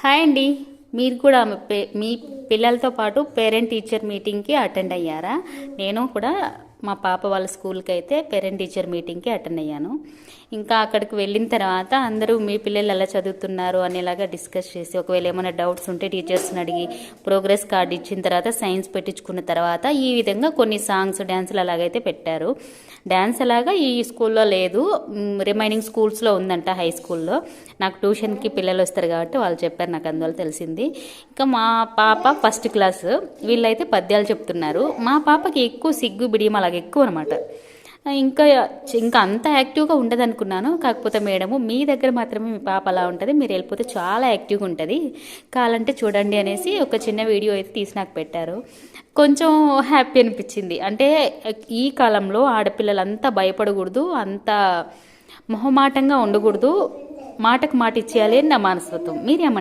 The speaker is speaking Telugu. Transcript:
హాయ్ అండి. మీరు కూడా మీ పిల్లలతో పాటు పేరెంట్ టీచర్ మీటింగ్కి అటెండ్ అయ్యారా? నేను కూడా మా పాప వాళ్ళ స్కూల్కి అయితే పేరెంట్ టీచర్ మీటింగ్కి అటెండ్ అయ్యాను. ఇంకా అక్కడికి వెళ్ళిన తర్వాత అందరూ మీ పిల్లలు ఎలా చదువుతున్నారు అనేలాగా డిస్కస్ చేసి, ఒకవేళ ఏమైనా డౌట్స్ ఉంటే టీచర్స్ని అడిగి, ప్రోగ్రెస్ కార్డు ఇచ్చిన తర్వాత సైన్స్ పెట్టించుకున్న తర్వాత ఈ విధంగా కొన్ని సాంగ్స్, డ్యాన్సులు అలాగైతే పెట్టారు. డ్యాన్స్ అలాగా ఈ స్కూల్లో లేదు, రిమైనింగ్ స్కూల్స్లో ఉందంట, హై స్కూల్లో. నాకు ట్యూషన్కి పిల్లలు వస్తారు కాబట్టి వాళ్ళు చెప్పారు, నాకు అందువల్ల తెలిసింది. ఇంకా మా పాప ఫస్ట్ క్లాస్, వీళ్ళైతే పద్యాలు చెప్తున్నారు. మా పాపకి ఎక్కువ సిగ్గు బిడియం అలాగ ఎక్కువ అనమాట. ఇంకా ఇంకా అంత యాక్టివ్గా ఉండదు అనుకున్నాను. కాకపోతే మేడము, మీ దగ్గర మాత్రమే మీ పాప అలా ఉంటుంది, మీరు వెళ్ళిపోతే చాలా యాక్టివ్గా ఉంటుంది, కావాలంటే చూడండి అనేసి ఒక చిన్న వీడియో అయితే తీసి నాకు పెట్టారు. కొంచెం హ్యాపీ అనిపించింది. అంటే ఈ కాలంలో ఆడపిల్లలంతా భయపడకూడదు, అంత మొహమాటంగా ఉండకూడదు, మాటకు మాట ఇచ్చేయాలి అని నా మనస్తత్వం. మీరేమన్నా